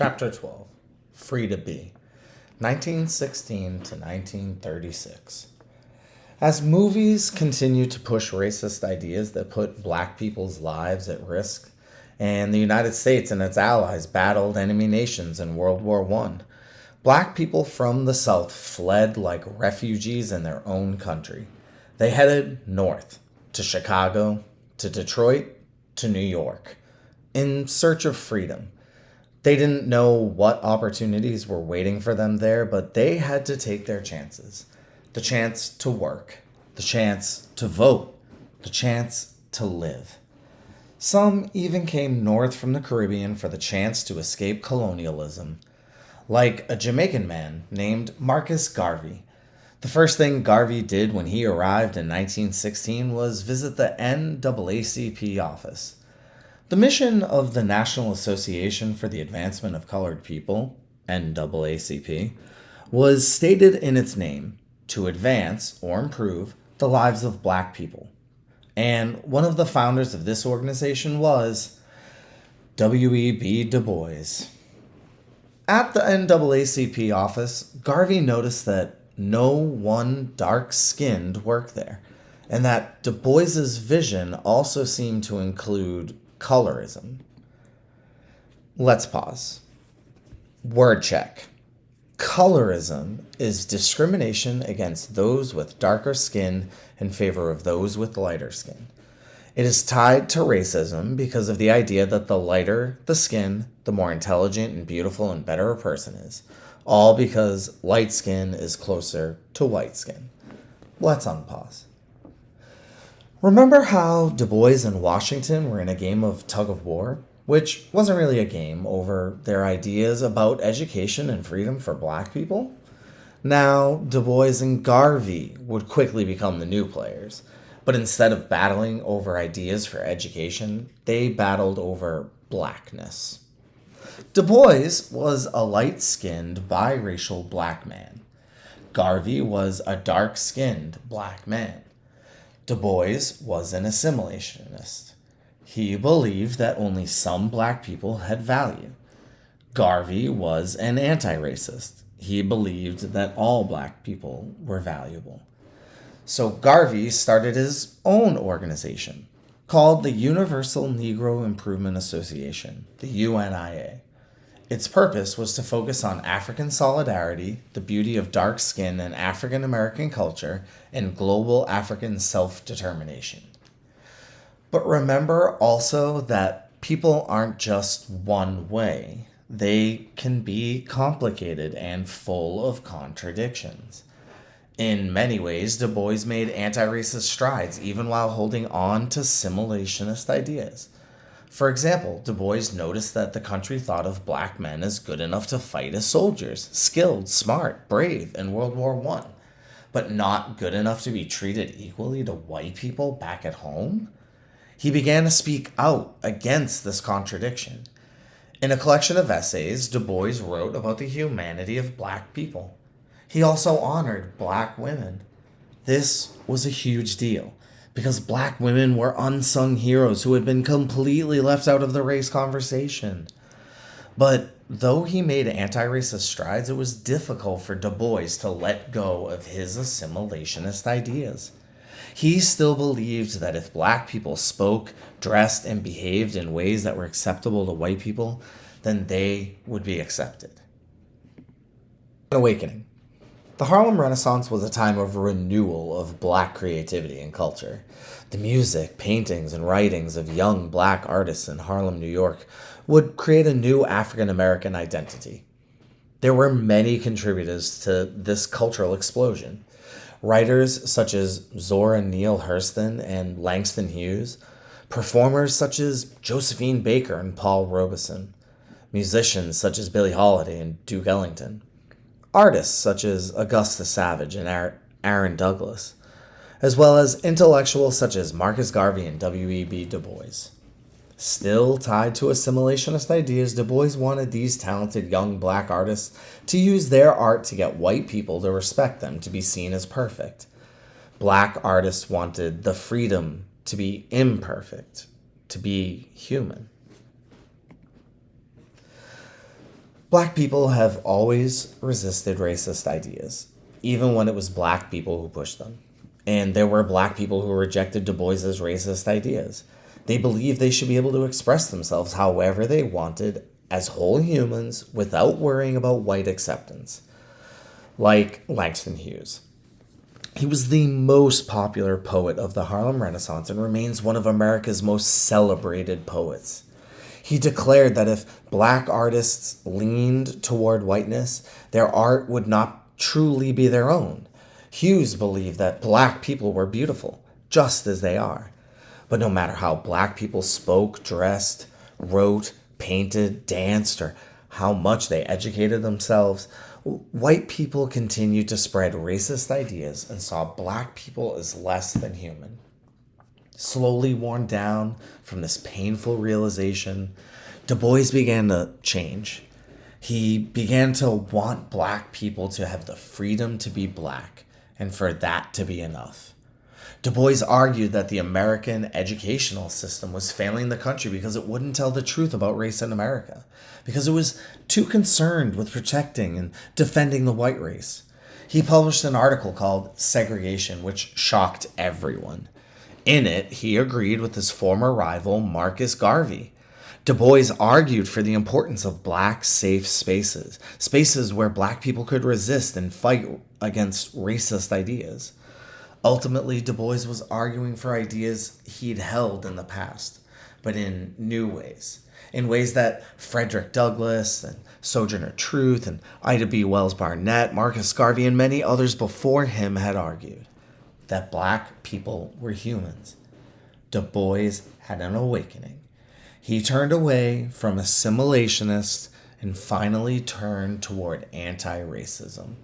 Chapter 12 Free to Be, 1916 to 1936. As movies continue to push racist ideas that put black people's lives at risk, and the United States and its allies battled enemy nations in World War I, black people from the South fled like refugees in their own country. They headed north, to Chicago, to Detroit, to New York, in search of freedom. They didn't know what opportunities were waiting for them there, but they had to take their chances. The chance to work, the chance to vote, the chance to live. Some even came north from the Caribbean for the chance to escape colonialism, like a Jamaican man named Marcus Garvey. The first thing Garvey did when he arrived in 1916 was visit the NAACP office. The mission of the National Association for the Advancement of Colored People, NAACP, was stated in its name: to advance or improve the lives of black people. And one of the founders of this organization was W.E.B. Du Bois. At the NAACP office, Garvey noticed that no one dark-skinned worked there, and that Du Bois's vision also seemed to include colorism. Let's pause. Word check. Colorism is discrimination against those with darker skin in favor of those with lighter skin. It is tied to racism because of the idea that the lighter the skin, the more intelligent and beautiful and better a person is. All because light skin is closer to white skin. Let's unpause. Remember how Du Bois and Washington were in a game of tug of war? Which wasn't really a game, over their ideas about education and freedom for black people? Now, Du Bois and Garvey would quickly become the new players. But instead of battling over ideas for education, they battled over blackness. Du Bois was a light-skinned, biracial black man. Garvey was a dark-skinned black man. Du Bois was an assimilationist. He believed that only some black people had value. Garvey was an anti-racist. He believed that all black people were valuable. So Garvey started his own organization called the Universal Negro Improvement Association, the UNIA. Its purpose was to focus on African solidarity, the beauty of dark skin and African American culture, and global African self-determination. But remember also that people aren't just one way. They can be complicated and full of contradictions. In many ways, Du Bois made anti-racist strides even while holding on to assimilationist ideas. For example, Du Bois noticed that the country thought of black men as good enough to fight as soldiers, skilled, smart, brave in World War I, but not good enough to be treated equally to white people back at home. He began to speak out against this contradiction. In a collection of essays, Du Bois wrote about the humanity of black people. He also honored black women. This was a huge deal, because black women were unsung heroes who had been completely left out of the race conversation. But though he made anti-racist strides, it was difficult for Du Bois to let go of his assimilationist ideas. He still believed that if black people spoke, dressed, and behaved in ways that were acceptable to white people, then they would be accepted. An awakening. The Harlem Renaissance was a time of renewal of black creativity and culture. The music, paintings, and writings of young black artists in Harlem, New York, would create a new African American identity. There were many contributors to this cultural explosion. Writers such as Zora Neale Hurston and Langston Hughes, performers such as Josephine Baker and Paul Robeson, musicians such as Billie Holiday and Duke Ellington, artists such as Augusta Savage and Aaron Douglas, as well as intellectuals such as Marcus Garvey and W.E.B. Du Bois. Still tied to assimilationist ideas, Du Bois wanted these talented young black artists to use their art to get white people to respect them, to be seen as perfect. Black artists wanted the freedom to be imperfect, to be human. Black people have always resisted racist ideas, even when it was black people who pushed them. And there were black people who rejected Du Bois's racist ideas. They believed they should be able to express themselves however they wanted as whole humans without worrying about white acceptance. Like Langston Hughes. He was the most popular poet of the Harlem Renaissance and remains one of America's most celebrated poets. He declared that if black artists leaned toward whiteness, their art would not truly be their own. Hughes believed that black people were beautiful, just as they are. But no matter how black people spoke, dressed, wrote, painted, danced, or how much they educated themselves, white people continued to spread racist ideas and saw black people as less than human. Slowly worn down from this painful realization, Du Bois began to change. He began to want black people to have the freedom to be black, and for that to be enough. Du Bois argued that the American educational system was failing the country because it wouldn't tell the truth about race in America, because it was too concerned with protecting and defending the white race. He published an article called Segregation, which shocked everyone. In it, he agreed with his former rival, Marcus Garvey. Du Bois argued for the importance of black safe spaces, spaces where black people could resist and fight against racist ideas. Ultimately, Du Bois was arguing for ideas he'd held in the past, but in new ways. In ways that Frederick Douglass and Sojourner Truth and Ida B. Wells Barnett, Marcus Garvey, and many others before him had argued. That black people were humans. Du Bois had an awakening. He turned away from assimilationist and finally turned toward anti-racism.